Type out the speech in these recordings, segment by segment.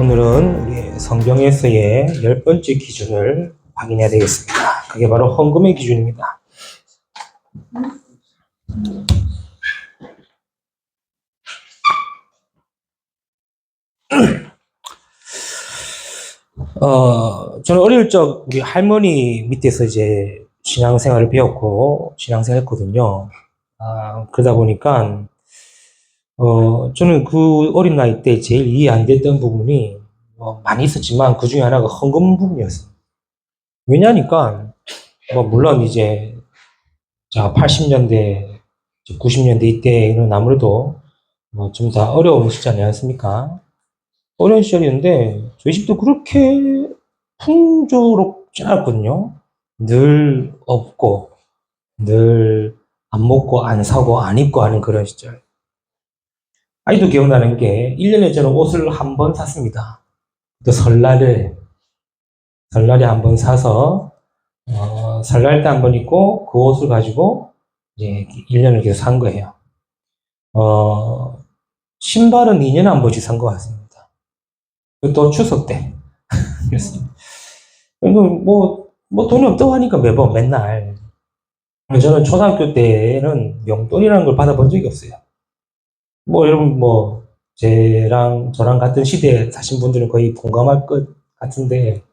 오늘은 우리 성경에서의 10번째 기준을 확인해야 되겠습니다. 그게 바로 헌금의 기준입니다. 저는 어릴 적 우리 할머니 밑에서 이제 신앙생활을 배웠고 신앙생활 했거든요. 그러다 보니까 저는 그 어린 나이 때 제일 이해 안 됐던 부분이 많이 있었지만 그 중에 하나가 헌금 부분이었어요. 왜냐니까 물론 이제 자 80년대, 90년대 이때는 아무래도 좀 다 어려운 시절 아니었습니까? 어려운 시절이었는데 저희 집도 그렇게 풍조롭지 않았거든요. 늘 없고 늘 안 먹고 안 사고 안 입고 하는 그런 시절. 아직도 기억나는 게 1년에 저는 옷을 한 번 샀습니다. 또 설날에 한 번 사서 설날 때 한 번 입고 그 옷을 가지고 이제 1년을 계속 산 거예요. 신발은 2년에 한 번씩 산 것 같습니다. 또 추석 때. 그렇습니다. 돈이 없다고 하니까 매번 맨날. 저는 초등학교 때는 용돈이라는 걸 받아본 적이 없어요. 여러분 저랑 같은 시대에 사신 분들은 거의 공감할 것 같은데,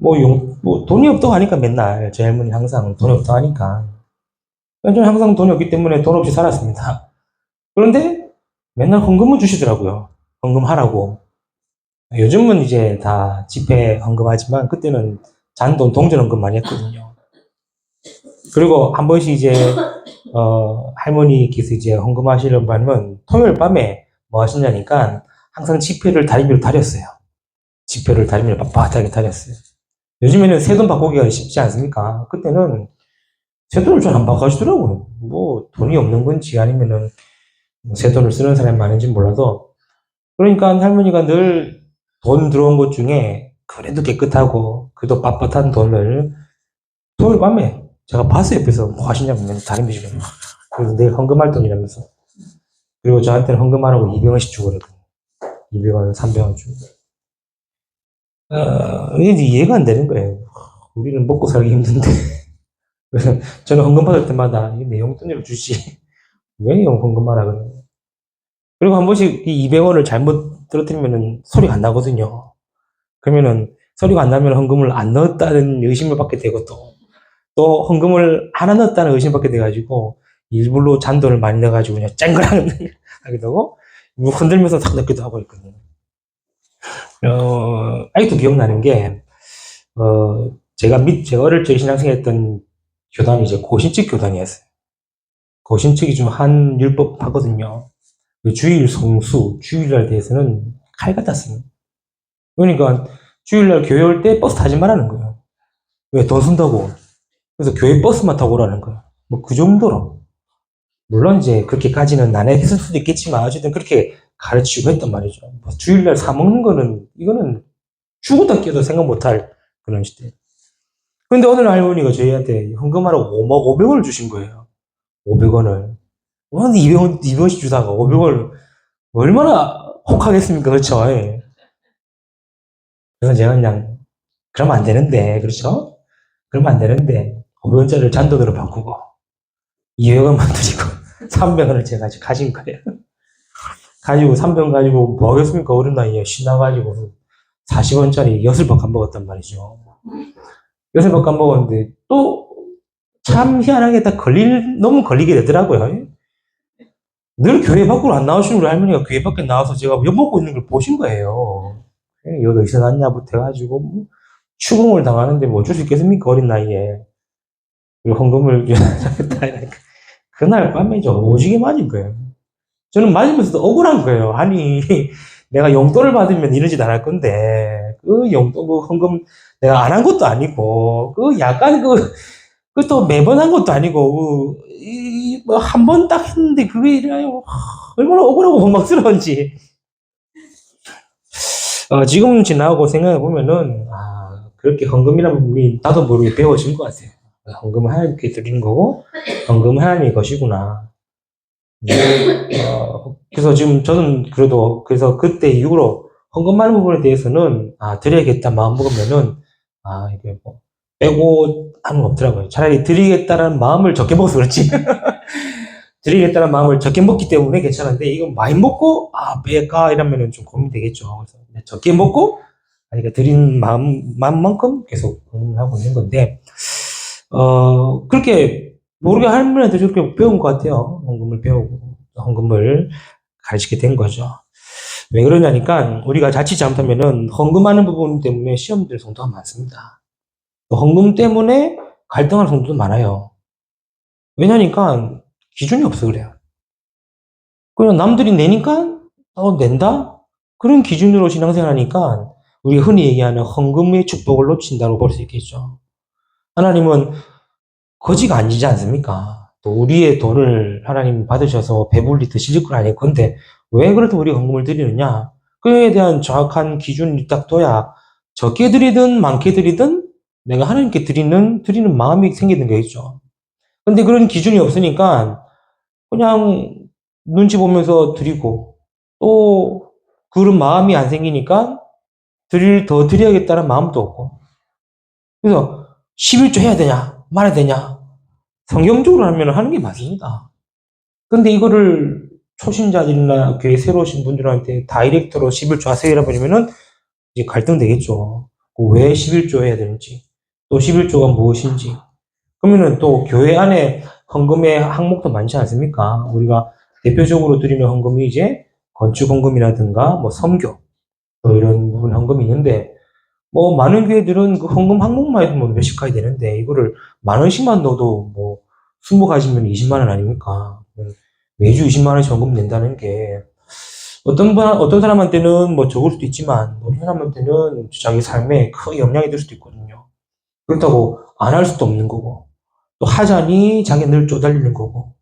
돈이 없다고 하니까 맨날, 제 할머니 항상 돈이 없다고 하니까. 저는 항상 돈이 없기 때문에 돈 없이 살았습니다. 그런데 맨날 헌금을 주시더라고요. 헌금하라고. 요즘은 이제 다 지폐 헌금하지만 그때는 잔돈 동전 헌금 많이 했거든요. 그리고 한 번씩 이제 할머니께서 이제 헌금하시려고 하면 토요일 밤에 뭐 하시냐니까 항상 지폐를 다리 위로 다렸어요. 지폐를 다리 위로 빳빳하게 다렸어요. 요즘에는 새돈 바꾸기가 쉽지 않습니까? 그때는 새돈을 잘 안 바꿔주더라고요. 돈이 없는 건지 아니면은 새돈을 쓰는 사람이 많은지 몰라도. 그러니까 할머니가 늘 돈 들어온 것 중에 그래도 깨끗하고 그래도 빳빳한 돈을 토요일 밤에 제가 봤어요. 옆에서 뭐 하시냐고 다리 미시고 그래서 내일 헌금할 돈이라면서. 그리고 저한테는 헌금하라고 200원씩 주거든요. 200원, 300원 주고. 이게 이해가 안 되는 거예요. 우리는 먹고 살기 힘든데. 그래서 저는 헌금 받을 때마다 내 용돈으로 주지. 왜 헌금하라 그러는 거예요. 그리고 한 번씩 이 200원을 잘못 떨어뜨리면 소리가 안 나거든요. 그러면은 소리가 안 나면 헌금을 안 넣었다는 의심을 받게 되고 또 헌금을 하나 넣었다는 의심을 받게 돼가지고 일부러 잔돈을 많이 넣어가지고 그냥 쨍그랑 하게 되고 흔들면서 탁 넣기도 하고 있거든요. 아직도 기억나는 게 제가 어릴 적 신앙생활했던 교단이 이제 고신측 교단이었어요. 고신측이 좀 한 율법 하거든요. 주일 성수, 주일날 대해서는 칼 같았습니다. 그러니까 주일날 교회 올 때 버스 타지 말라는 거예요. 왜? 돈 쓴다고. 그래서 교회 버스만 타고 오라는 거예요. 그 정도로. 물론 이제 그렇게까지는 난해했을 수도 있겠지만 어쨌든 그렇게 가르치고 했단 말이죠. 주일날 사먹는 거는 이거는 죽었다 깨도 생각 못할 그런 시대. 근데 오늘 할머니가 저희한테 헌금하라고 500원을 주신 거예요. 500원을. 200원씩 주다가 500원을 얼마나 혹하겠습니까? 그렇죠? 예. 그래서 제가 그냥 그러면 안 되는데, 그렇죠? 그러면 안 되는데 500원짜리를 잔돈으로 바꾸고 200원만 드리고 300원을 제가 가진 거예요. 가지고 300원 가지고 뭐 하겠습니까? 어린 나이에 신나가지고 40원짜리 엿을밖에 안 먹었단 말이죠. 엿을밖에 안 먹었는데 또 참 희한하게 너무 걸리게 되더라고요. 늘 교회 밖으로 안 나오시는 우리 할머니가 교회 밖에 나와서 제가 엿 먹고 있는 걸 보신 거예요. 여기 어디서 났냐부터 해가지고 추궁을 당하는데 뭐 어쩔 수 있겠습니까? 어린 나이에. 헌금을 그날 밤에 저 오지게 맞은 거예요. 저는 맞으면서도 억울한 거예요. 아니, 내가 용돈을 받으면 이러지도 않을 건데, 그 용돈, 그 헌금 내가 안 한 것도 아니고, 약간 또 매번 한 것도 아니고, 한 번 딱 했는데 그게 이래요. 얼마나 억울하고 원망스러운지. 지금 지나고 생각해 보면은, 그렇게 헌금이라는 부분이 나도 모르게 배워진 것 같아요. 헌금은 하나님께 드리는 거고, 헌금은 하나님의 것이구나. 그래서 지금 저는 그래서 그때 이후로 헌금하는 부분에 대해서는, 드려야겠다 마음 먹으면은, 이게 뭐, 빼고 하는 거 없더라고요. 차라리 드리겠다는 마음을 적게 먹어서 그렇지. 드리겠다는 마음을 적게 먹기 때문에 괜찮은데, 이거 많이 먹고, 뺄까? 이러면은 좀 고민되겠죠. 그래서 적게 먹고, 그러니까 드린 마음만큼 계속 하고 있는 건데, 그렇게 모르게 할머니한테 저렇게 배운 것 같아요. 헌금을 배우고, 헌금을 가르치게 된 거죠. 왜 그러냐니까, 우리가 자칫 잘못하면은 헌금하는 부분 때문에 시험들 성도가 많습니다. 헌금 때문에 갈등하는 성도도 많아요. 왜냐니까, 기준이 없어 그래요. 그냥 남들이 내니까, 낸다? 그런 기준으로 신앙생활하니까, 우리가 흔히 얘기하는 헌금의 축복을 놓친다고 볼 수 있겠죠. 하나님은 거지가 아니지 않습니까? 또 우리의 돈을 하나님 받으셔서 배불리 드실 건 아닐 건데 왜 그렇게 우리가 헌금을 드리느냐? 그에 대한 정확한 기준을 딱 둬야 적게 드리든 많게 드리든 내가 하나님께 드리는 마음이 생기는 거겠죠. 근데 그런 기준이 없으니까 그냥 눈치 보면서 드리고 또 그런 마음이 안 생기니까 더 드려야겠다는 마음도 없고 그래서 11조 해야 되냐 말아야 되냐 성경적으로 하면 하는 게 맞습니다. 근데 이거를 초신자들이나 교회 새로 오신 분들한테 다이렉트로 11조 하세요 이러버리면은 이제 갈등되겠죠. 왜 11조 해야 되는지, 또 11조가 무엇인지. 그러면은 또 교회 안에 헌금의 항목도 많지 않습니까? 우리가 대표적으로 드리는 헌금이 이제 건축 헌금이라든가 뭐 선교, 또 이런 부분 헌금이 있는데 뭐 많은 교회들은 그 헌금 항목만 해도 뭐 몇십 가지 되는데 이거를 만 원씩만 넣어도 뭐 20가지면 20만 원 아닙니까? 매주 20만 원씩 헌금 낸다는 게 어떤 사람한테는 뭐 적을 수도 있지만 어떤 사람한테는 자기 삶에 크게 영향이 될 수도 있거든요. 그렇다고 안 할 수도 없는 거고 또 하자니 자기 늘 쪼달리는 거고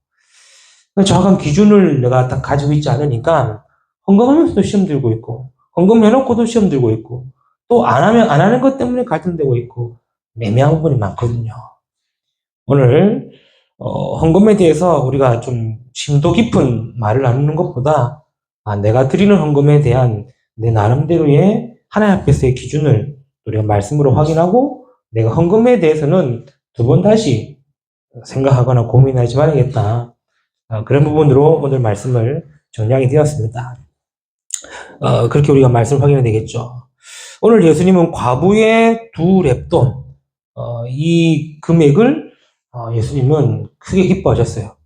정확한 기준을 내가 딱 가지고 있지 않으니까 헌금하면서도 시험 들고 있고 헌금해놓고도 시험 들고 있고 또 안 하는 것 때문에 갈등되고 있고 애매한 부분이 많거든요. 오늘 헌금에 대해서 우리가 좀 심도 깊은 말을 나누는 것보다 내가 드리는 헌금에 대한 내 나름대로의 하나님 앞에서의 기준을 우리가 말씀으로 확인하고 내가 헌금에 대해서는 두 번 다시 생각하거나 고민하지 말아야겠다. 그런 부분으로 오늘 말씀을 정리하게 되었습니다. 그렇게 우리가 말씀을 확인해야 되겠죠. 오늘 예수님은 과부의 2렙돈, 이 금액을 예수님은 크게 기뻐하셨어요.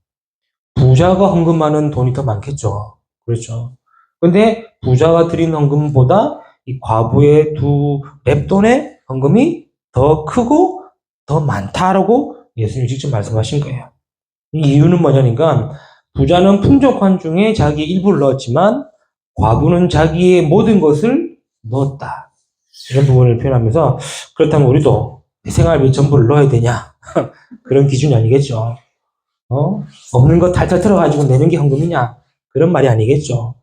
부자가 헌금하는 돈이 더 많겠죠. 그렇죠. 근데 부자가 드린 헌금보다 이 과부의 2렙돈의 헌금이 더 크고 더 많다라고 예수님이 직접 말씀하신 거예요. 이 이유는 뭐냐니까 부자는 풍족한 중에 자기 일부를 넣었지만 과부는 자기의 모든 것을 넣었다. 이런 부분을 표현하면서 그렇다면 우리도 내 생활비 전부를 넣어야 되냐? 그런 기준이 아니겠죠. 없는 거 탈탈 털어가지고 내는 게 헌금이냐? 그런 말이 아니겠죠.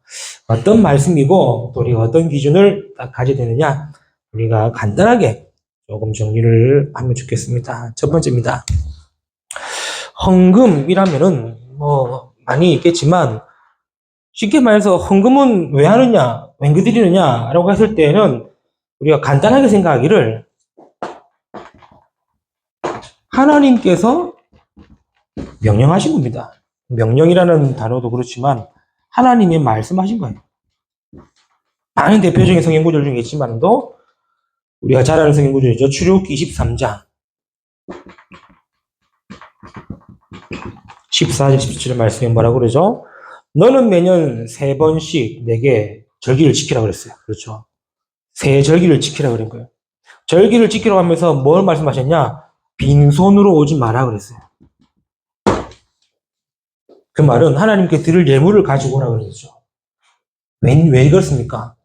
어떤 말씀이고 또 우리가 어떤 기준을 딱 가져야 되느냐? 우리가 간단하게 조금 정리를 하면 좋겠습니다. 첫 번째입니다. 헌금이라면은 뭐 많이 있겠지만 쉽게 말해서 헌금은 왜 하느냐, 왜 드리느냐라고 했을 때는 우리가 간단하게 생각하기를 하나님께서 명령하신 겁니다. 명령이라는 단어도 그렇지만 하나님이 말씀하신 거예요. 많은 대표적인 성경 구절 중에 있지만도 우리가 잘 아는 성경 구절이죠. 출애굽기 23장 14절 17절 말씀에 뭐라고 그러죠? 너는 매년 3번씩 내게 절기를 지키라 그랬어요. 그렇죠. 새 절기를 지키라 그런 거예요. 절기를 지키라고 하면서 뭘 말씀하셨냐? 빈손으로 오지 마라 그랬어요. 그 말은 하나님께 드릴 예물을 가지고 오라 그랬죠. 왜 그렇습니까?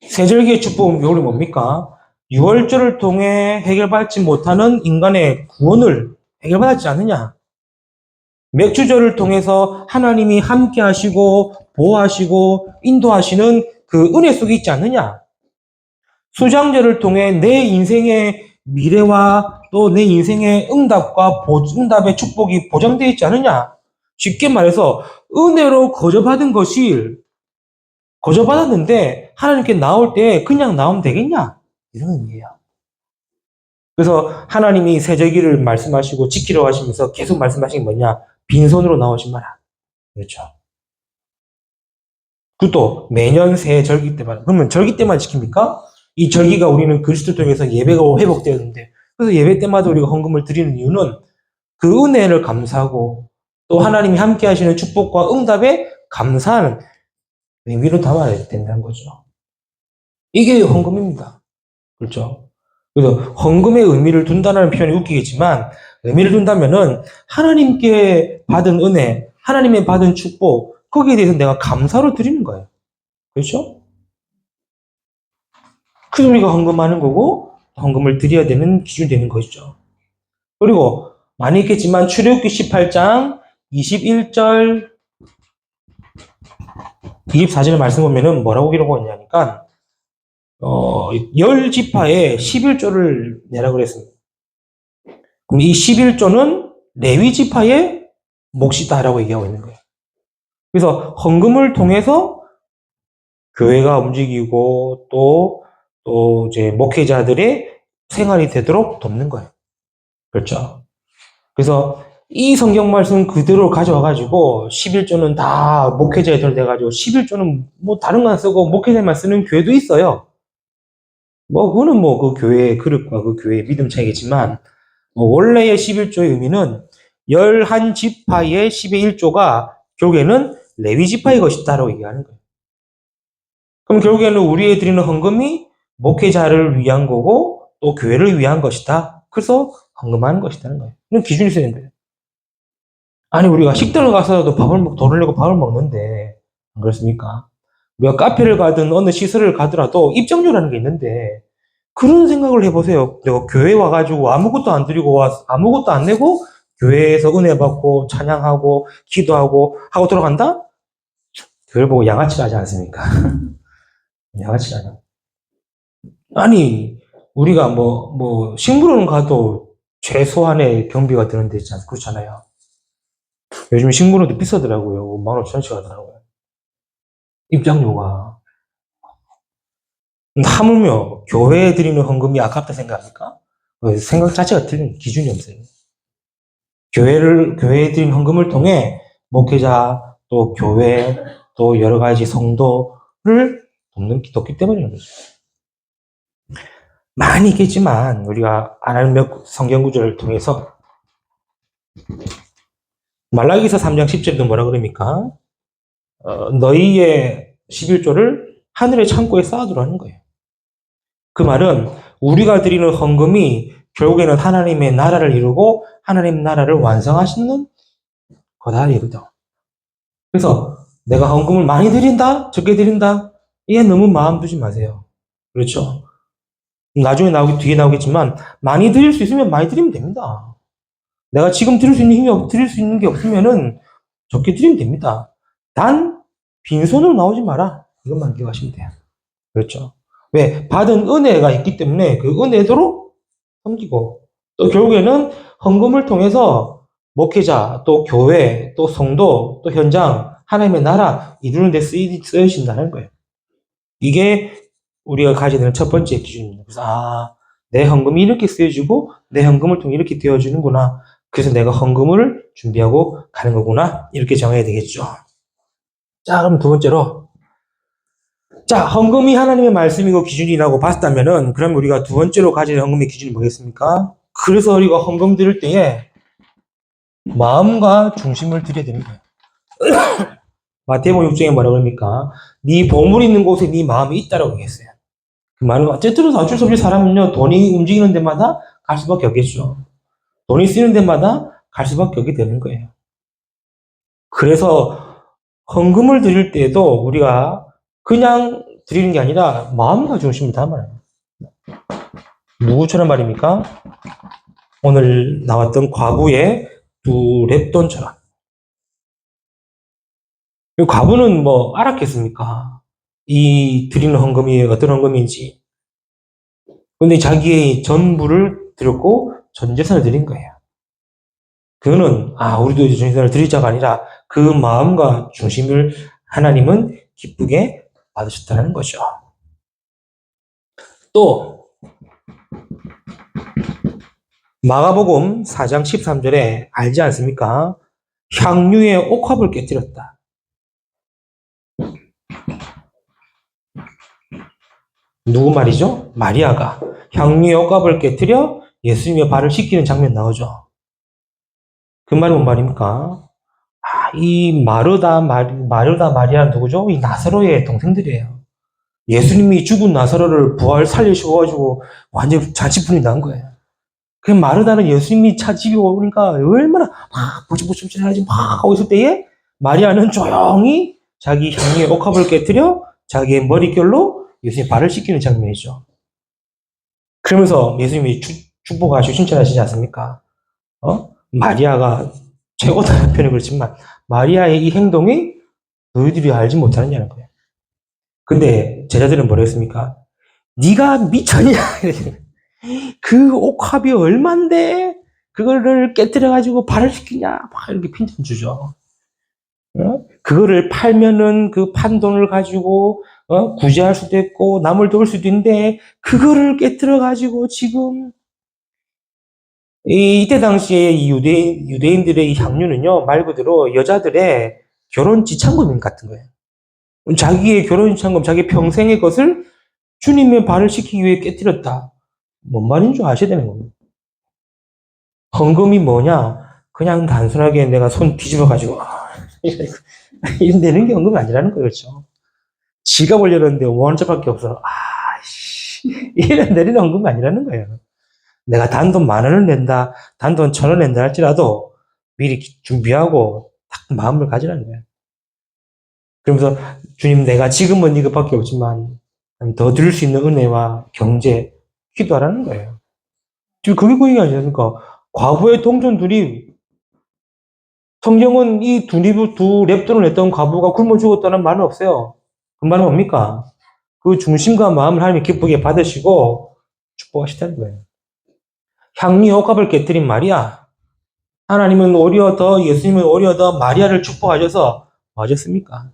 새 절기의 축복은 우리 뭡니까? 유월절을 통해 해결받지 못하는 인간의 구원을 해결받았지 않느냐? 맥주절을 통해서 하나님이 함께 하시고 보호하시고 인도하시는 그 은혜 속에 있지 않느냐? 수장절을 통해 내 인생의 미래와 또 내 인생의 응답의 축복이 보장되어 있지 않느냐? 쉽게 말해서 은혜로 거저받은 것이 거저받았는데 하나님께 나올 때 그냥 나오면 되겠냐? 이런 의미예요. 그래서 하나님이 세제기를 말씀하시고 지키라고 하시면서 계속 말씀하신 게 뭐냐? 빈손으로 나오지 마라. 그렇죠. 그것도 매년 새 절기 때만. 그러면 절기 때만 지킵니까? 이 절기가 우리는 그리스도 통해서 예배가 회복되었는데, 그래서 예배 때마다 우리가 헌금을 드리는 이유는 그 은혜를 감사하고 또 하나님이 함께 하시는 축복과 응답에 감사하는 의미로 담아야 된다는 거죠. 이게 헌금입니다. 그렇죠? 그래서 헌금의 의미를 둔다는 표현이 웃기겠지만 의미를 둔다면은 하나님께 받은 은혜, 하나님의 받은 축복, 거기에 대해서 내가 감사로 드리는 거예요. 그렇죠? 그래서 우리가 헌금하는 거고 헌금을 드려야 되는 기준이 되는 것이죠. 그리고 많이 있겠지만 출애굽기 18장 21절 24절의 말씀 보면은 뭐라고 기록하냐니까 10지파에 11조를 내라 그랬습니다. 그럼 이 11조는 레위 지파의 몫이다라고 얘기하고 있는 거예요. 그래서 헌금을 통해서 교회가 움직이고 또 이제 목회자들의 생활이 되도록 돕는 거예요. 그렇죠. 그래서 이 성경 말씀 그대로 가져와가지고 11조는 다 목회자에 들어가지고 11조는 뭐 다른 거 안 쓰고 목회자만 쓰는 교회도 있어요. 뭐 그거는 뭐 그 교회의 그릇과 그 교회의 믿음 차이겠지만 원래의 11조의 의미는 11지파의 10의 1조가 결국에는 레위 지파의 것이다라고 얘기하는 거예요. 그럼 결국에는 우리의 드리는 헌금이 목회자를 위한 거고 또 교회를 위한 것이다. 그래서 헌금하는 것이라는 거예요. 이런 기준이 있어야 된다. 아니 우리가 식당을 가서도 돈을 내고 밥을 먹는데 안 그렇습니까? 우리가 카페를 가든 어느 시설을 가더라도 입장료라는 게 있는데 그런 생각을 해보세요. 내가 교회 와가지고 아무것도 안 드리고 아무것도 안 내고 교회에서 은혜 받고 찬양하고 기도하고 하고 들어간다? 교회를 보고 양아치를 하지 않습니까? 양아치를 하죠. 아니 우리가 식물원 가도 최소한의 경비가 드는 데 있지 않습니까? 그렇잖아요. 요즘 식물원도 비싸더라고요. 15,000원씩 하더라고요. 입장료가. 하물며 교회에 드리는 헌금이 아깝다 생각합니까? 생각 자체가 틀린 기준이 없어요. 교회에 드리는 헌금을 통해 목회자, 또 교회, 또 여러 가지 성도를 돕기 때문이라는 거죠. 많이 있겠지만 우리가 아는 몇 성경 구절을 통해서 말라기서 3장 10절도 뭐라 그럽니까? 너희의 11조를 하늘의 창고에 쌓아두라는 거예요. 그 말은 우리가 드리는 헌금이 결국에는 하나님의 나라를 이루고 하나님 나라를 완성하시는 거다 이거죠. 그래서 내가 헌금을 많이 드린다, 적게 드린다, 이게 너무 마음 두지 마세요. 그렇죠? 나중에 뒤에 나오겠지만 많이 드릴 수 있으면 많이 드리면 됩니다. 내가 지금 드릴 수 있는 게 없으면은 적게 드리면 됩니다. 단 빈손으로 나오지 마라. 이것만 기억하시면 돼요. 그렇죠? 왜? 받은 은혜가 있기 때문에 그 은혜대로 섬기고 또 결국에는 헌금을 통해서 목회자, 또 교회, 또 성도, 또 현장, 하나님의 나라 이루는 데 쓰여진다는 거예요. 이게 우리가 가져야 되는 첫 번째 기준입니다. 그래서 내 헌금이 이렇게 쓰여지고 내 헌금을 통해 이렇게 되어지는구나. 그래서 내가 헌금을 준비하고 가는 거구나. 이렇게 정해야 되겠죠. 자, 그럼 두 번째로 자, 헌금이 하나님의 말씀이고 기준이라고 봤다면은 그럼 우리가 두 번째로 가질 헌금의 기준이 뭐겠습니까? 그래서 우리가 헌금 드릴 때에 마음과 중심을 드려야 됩니다. 마태복음 6장에 뭐라고 합니까? 네 보물 있는 곳에 네 마음이 있다라고 얘기했어요. 그 말은 어쨌든 어쩔 수 없이 사람은요, 돈이 움직이는 데마다 갈 수밖에 없겠죠. 돈이 쓰이는 데마다 갈 수밖에 없게 되는 거예요. 그래서 헌금을 드릴 때에도 우리가 그냥 드리는 게 아니라 마음과 중심을 담아야 해요. 누구처럼 말입니까? 오늘 나왔던 과부의 두 랩돈처럼. 과부는 뭐 알았겠습니까? 이 드리는 헌금이 어떤 헌금인지. 근데 자기의 전부를 드렸고 전 재산을 드린 거예요. 그거는 우리도 이제 전재산을 드리자가 아니라 그 마음과 중심을 하나님은 기쁘게 받으셨다는 거죠. 또 마가복음 4장 13절에 알지 않습니까? 향유의 옥합을 깨뜨렸다. 누구 말이죠? 마리아가 향유의 옥합을 깨뜨려 예수님의 발을 씻기는 장면 나오죠. 그 말이 뭔 말입니까? 이 마르다, 마리아는 누구죠? 이 나사로의 동생들이에요. 예수님이 죽은 나사로를 부활 살리셔가지고 완전 잔치분이 난 거예요. 그 마르다는 예수님이 집에 오니까 얼마나 막 부지부지부지하지 막 하고 있을 때에 마리아는 조용히 자기 향유의 옥합을 깨뜨려 자기의 머릿결로 예수님의 발을 씻기는 장면이죠. 그러면서 예수님이 축복하시고 칭찬하시지 않습니까? 마리아가 최고다는 표현이 그렇지만 마리아의 이 행동이 너희들이 알지 못하느냐는 거예요. 근데 제자들은 뭐라 했습니까? 네가 미쳤냐? 그 옥합이 얼만데 그거를 깨뜨려가지고 발을 시키냐? 막 이렇게 핀잔 주죠. 그거를 팔면은 그 판 돈을 가지고 구제할 수도 있고 남을 도울 수도 있는데 그거를 깨뜨려가지고 지금 이때 당시에 이 유대인들의 이 향유는요, 말 그대로 여자들의 결혼 지참금 같은 거예요. 자기의 결혼 지참금, 자기 평생의 것을 주님의 발을 씻기기 위해 깨뜨렸다. 뭔 말인 줄 아셔야 되는 겁니다. 헌금이 뭐냐? 그냥 단순하게 내가 손 뒤집어가지고, 이런 되는 게 헌금이 아니라는 거예요. 그렇죠? 지갑 올려놓는데 5원짜리밖에 없어. 이런 내리는 헌금이 아니라는 거예요. 내가 단돈 10,000원을 낸다, 단돈 1,000원 낸다 할지라도 미리 준비하고 딱 마음을 가지라는 거예요. 그러면서 주님 내가 지금은 이것밖에 없지만 더 드릴 수 있는 은혜와 경제 기도하라는 거예요. 지금 그게 그 얘기 아니십니까? 과부의 동전들이 성경은 이 두 랩돈을 냈던 과부가 굶어 죽었다는 말은 없어요. 그 말은 뭡니까? 그 중심과 마음을 하나님이 기쁘게 받으시고 축복하시다는 거예요. 향유 옥합을 깨뜨린 마리아. 하나님은 오히려 더, 예수님은 오히려 더 마리아를 축복하셔서 맞았습니까?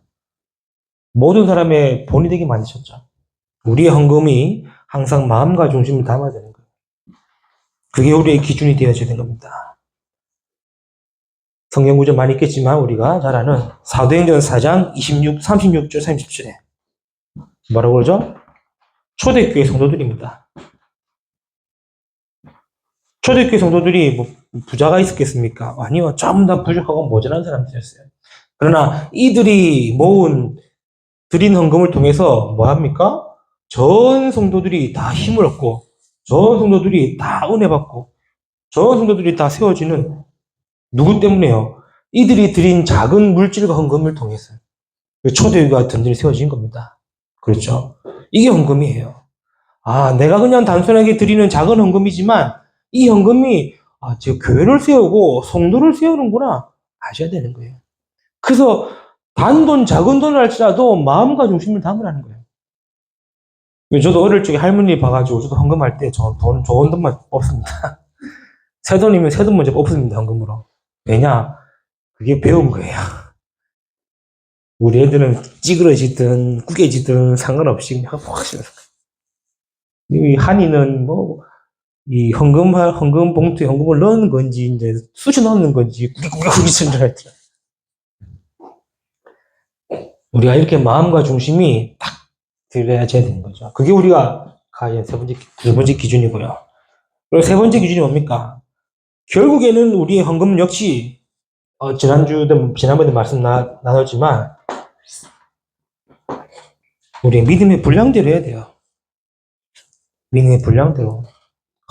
모든 사람의 본이 되게 만드셨죠. 우리의 헌금이 항상 마음과 중심을 담아야 되는 거예요. 그게 우리의 기준이 되어져야 되는 겁니다. 성경 구절 많이 있겠지만 우리가 잘 아는 사도행전 4장 36절 30절에 뭐라고 그러죠? 초대교회 성도들입니다. 초대교회 성도들이 뭐 부자가 있었겠습니까? 아니요. 전부 다 부족하고 모자란 사람들이었어요. 그러나 이들이 모은 드린 헌금을 통해서 뭐 합니까? 전 성도들이 다 힘을 얻고, 전 성도들이 다 은혜 받고, 전 성도들이 다 세워지는 누구 때문에요? 이들이 드린 작은 물질과 헌금을 통해서 초대교회가 든든히 세워진 겁니다. 그렇죠? 이게 헌금이에요. 내가 그냥 단순하게 드리는 작은 헌금이지만 이 헌금이 제 교회를 세우고 성도를 세우는구나 아셔야 되는 거예요. 그래서 단돈 작은 돈을 할지라도 마음과 중심을 담으라는 거예요. 저도 어릴 적에 할머니 봐가지고 저도 헌금할 때 좋은 돈만 뽑습니다. 새 돈이면 새 돈 먼저 뽑습니다. 헌금으로. 왜냐? 그게 배운 거예요. 우리 애들은 찌그러지든 구겨지든 상관없이 그냥 확 씹어서. 이 한이는 이 헌금 봉투에 헌금을 넣는 건지, 이제 쑤셔 넣는 건지, 구기구기 쓰는 줄 알더라. 우리가 이렇게 마음과 중심이 딱 들어야져야 되는 거죠. 그게 우리가 가진 두 번째 기준이고요. 그리고 세 번째 기준이 뭡니까? 결국에는 우리의 헌금은 역시, 지난번에 말씀 나눴지만, 우리의 믿음의 분량대로 해야 돼요. 믿음의 분량대로.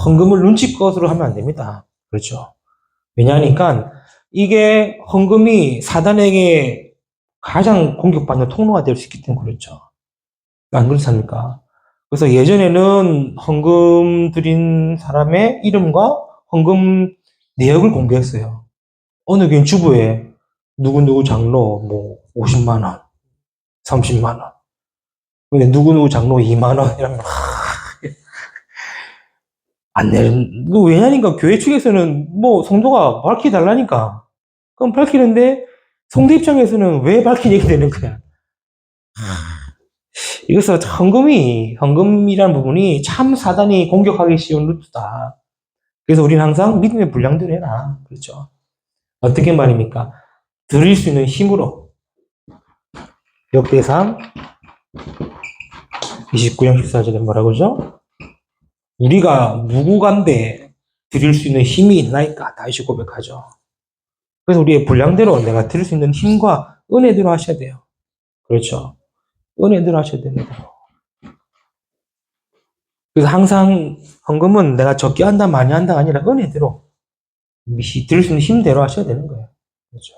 헌금을 눈치껏으로 하면 안 됩니다. 그렇죠. 왜냐하니까, 이게 헌금이 사단에게 가장 공격받는 통로가 될 수 있기 때문에 그렇죠. 안 그렇습니까? 그래서 예전에는 헌금 드린 사람의 이름과 헌금 내역을 공개했어요. 어느 교인 주부에 누구누구 장로 50만 원, 30만 원. 근데 누구누구 장로 2만 원 이러면 안 내는. 왜냐니까 교회 측에서는 성도가 밝혀달라니까. 그럼 밝히는데 성도 입장에서는 왜 밝히게 되는 거야? 이것은 헌금이라는 부분이 참 사단이 공격하기 쉬운 루트다. 그래서 우리는 항상 믿음의 분량대로 해라. 그렇죠. 어떻게 말입니까? 드릴 수 있는 힘으로. 역대상 29장 14절에 뭐라고 그러죠? 우리가 누구간데 드릴 수 있는 힘이 있나이까? 다시 고백하죠. 그래서 우리의 분량대로 내가 드릴 수 있는 힘과 은혜대로 하셔야 돼요. 그렇죠. 은혜대로 하셔야 됩니다. 그래서 항상 헌금은 내가 적게 한다, 많이 한다가 아니라 은혜대로 드릴 수 있는 힘대로 하셔야 되는 거예요. 그렇죠.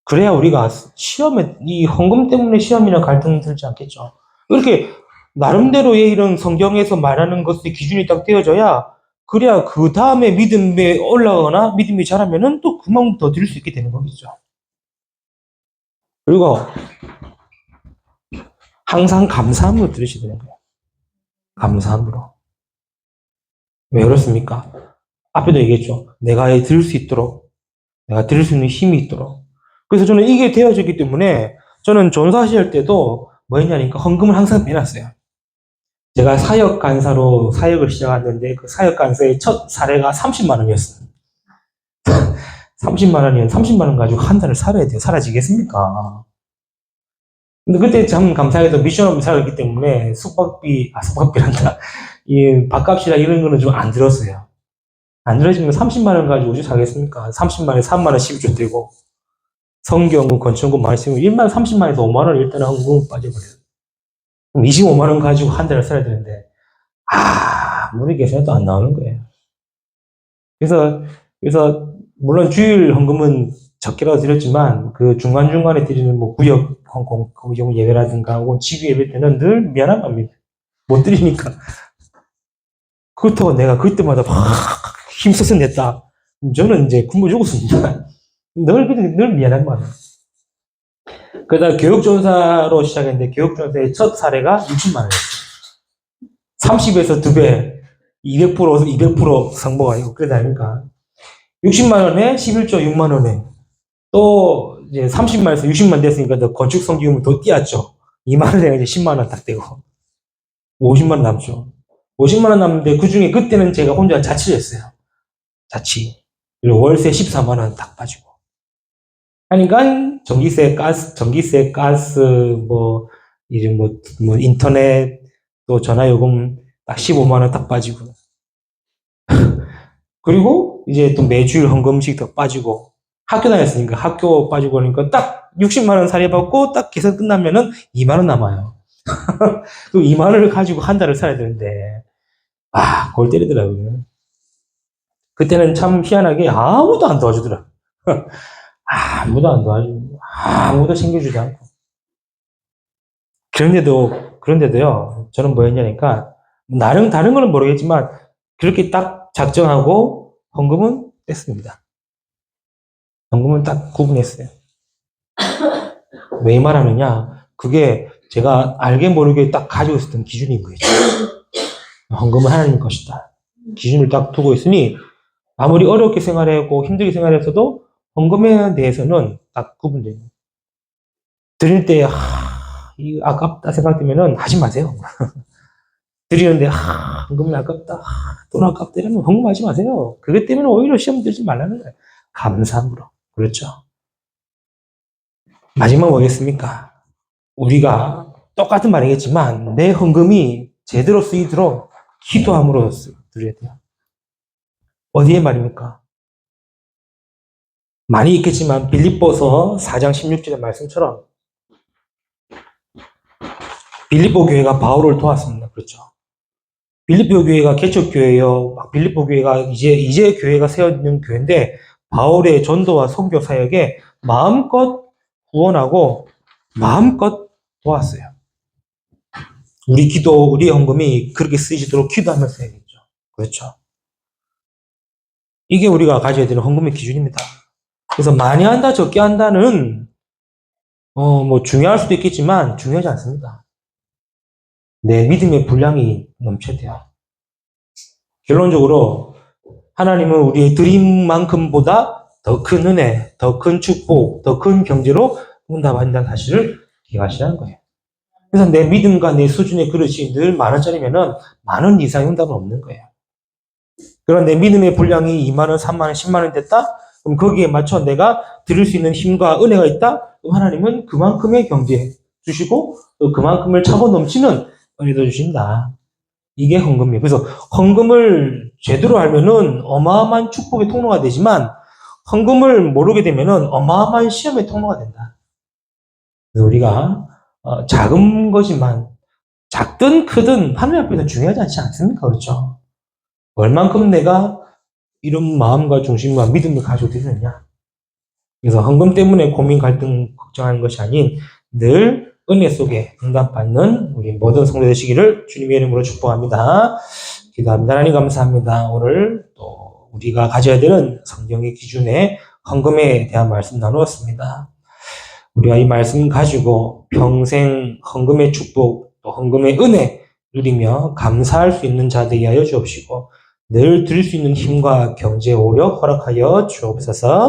그래야 우리가 시험에, 이 헌금 때문에 시험이나 갈등 들지 않겠죠. 이렇게 나름대로의 이런 성경에서 말하는 것의 기준이 딱 떼어져야, 그래야 그 다음에 믿음에 올라가거나 믿음이 자라면은 또 그만큼 더 드릴 수 있게 되는 거겠죠. 그리고 항상 감사함으로 드리셔야 되는 거예요. 감사함으로. 왜 그렇습니까? 앞에도 얘기했죠. 내가 드릴 수 있도록, 내가 드릴 수 있는 힘이 있도록. 그래서 저는 이게 되어졌기 때문에 저는 전사시 할 때도 뭐 했냐니까 헌금을 항상 빼놨어요. 제가 사역 간사로 사역을 시작했는데 그 사역 간사의 첫 사례가 30만 원이었어요. 30만 원이면 30만 원 가지고 한 달을 살아야 돼요. 살아지겠습니까? 근데 그때 참 감사하게도 미션업을 살았기 때문에 숙박비란다. 이 밥값이나 이런 거는 좀 안 들었어요. 안 들어지면 30만 원 가지고 어디 사겠습니까? 30만 원에 3만 원 12조 되고 성경금, 건축금 많이 쓰면 1만 30만 원에서 5만 원 일단은 헌금 빠져버려요. 그럼 25만 원 가지고 한 달을 살아야 되는데 아무리 계산해도 안 나오는 거예요. 그래서 물론 주일 헌금은 적게라도 드렸지만 그 중간중간에 드리는 뭐 구역 예배라든가 혹은 지구 예배 때는 늘 미안한 겁니다. 못 드리니까. 그렇다고 내가 그때마다 막 힘써서 냈다. 저는 이제 굶어 죽었습니다. 늘 미안한 마음. 그러다 교육전사로 시작했는데 교육전사의 첫 사례가 60만 원이었어요. 30에서 2배, 200% 상보가 아니고 그러다 보니까 60만 원에 11조 6만 원에 또 이제 30만에서 60만 됐으니까 더 건축성 기금을 더 띄었죠. 2만 원에 이제 10만 원 딱 되고 50만 원 남죠. 50만 원 남는데 그 중에 그때는 제가 혼자 자취를 했어요. 자취. 그리고 월세 14만 원 딱 빠지고. 하니까 전기세, 가스, 뭐, 이제 뭐 인터넷, 또 전화요금 딱 15만 원 딱 빠지고. 그리고 이제 또 매주일 헌금씩 더 빠지고. 학교 다녔으니까 학교 빠지고 하니까 딱 60만 원 살해받고 딱 계산 끝나면은 2만 원 남아요. 그 2만 원을 가지고 한 달을 살아야 되는데, 골 때리더라고요. 그때는 참 희한하게 아무도 안 도와주더라. 아무도 안 도와주고, 아무도 챙겨주지 않고. 그런데도요, 저는 뭐 했냐니까, 나름 다른 거는 모르겠지만, 그렇게 딱 작정하고, 헌금은 뺐습니다. 헌금은 딱 구분했어요. 왜 말하느냐, 그게 제가 알게 모르게 딱 가지고 있었던 기준인 거예요. 헌금은 하나님 것이다. 기준을 딱 두고 있으니, 아무리 어렵게 생활하고 힘들게 생활했어도 헌금에 대해서는 딱 구분돼요. 드릴 때 아깝다 생각되면은 하지 마세요. 드리는데 헌금이 아깝다, 돈 아깝다 이러면 헌금하지 마세요. 그것 때문에 오히려 시험 들지 말라는 거예요. 감사함으로. 그렇죠. 마지막 뭐겠습니까? 우리가 똑같은 말이겠지만 내 헌금이 제대로 쓰이도록 기도함으로 드려야 돼요. 어디에 말입니까? 많이 있겠지만 빌립보서 4장 16절의 말씀처럼 빌립보 교회가 바울을 도왔습니다. 그렇죠. 빌립보 교회가 개척교회요. 빌립보 교회가 이제 교회가 세워있는 교회인데 바울의 전도와 선교 사역에 마음껏 후원하고 마음껏 도왔어요. 우리 헌금이 그렇게 쓰이도록 기도하면서 해야겠죠. 그렇죠. 이게 우리가 가져야 되는 헌금의 기준입니다. 그래서 많이 한다, 적게 한다는 뭐 중요할 수도 있겠지만 중요하지 않습니다. 내 믿음의 분량이 넘쳐야 돼요. 결론적으로 하나님은 우리의 드림만큼보다 더 큰 은혜, 더 큰 축복, 더 큰 경제로 응답한다는 사실을 기억하시라는 거예요. 그래서 내 믿음과 내 수준의 그릇이 늘 10,000원짜리면은 10,000원 이상의 응답은 없는 거예요. 그런 내 믿음의 분량이 20,000원, 30,000원, 10,000원 됐다? 그럼 거기에 맞춰 내가 드릴 수 있는 힘과 은혜가 있다? 그럼 하나님은 그만큼의 경제 주시고 또 그만큼을 차고 넘치는 은혜도 주신다. 이게 헌금이에요. 그래서 헌금을 제대로 알면은 어마어마한 축복의 통로가 되지만 헌금을 모르게 되면은 어마어마한 시험의 통로가 된다. 그래서 우리가 작은 거지만 작든 크든 하나님 앞에서 중요하지 않지 않습니까? 그렇죠? 얼만큼 내가 이런 마음과 중심과 믿음을 가지고 드리느냐. 그래서 헌금 때문에 고민, 갈등, 걱정하는 것이 아닌 늘 은혜 속에 응답받는 우리 모든 성도 되시기를 주님의 이름으로 축복합니다. 기도합니다. 하나님 감사합니다. 오늘 또 우리가 가져야 되는 성경의 기준에 헌금에 대한 말씀 나누었습니다. 우리가 이 말씀 가지고 평생 헌금의 축복, 또 헌금의 은혜 누리며 감사할 수 있는 자 되게 하여 주옵시고 늘 드릴 수 있는 힘과 경제, 오력 허락하여 주옵소서.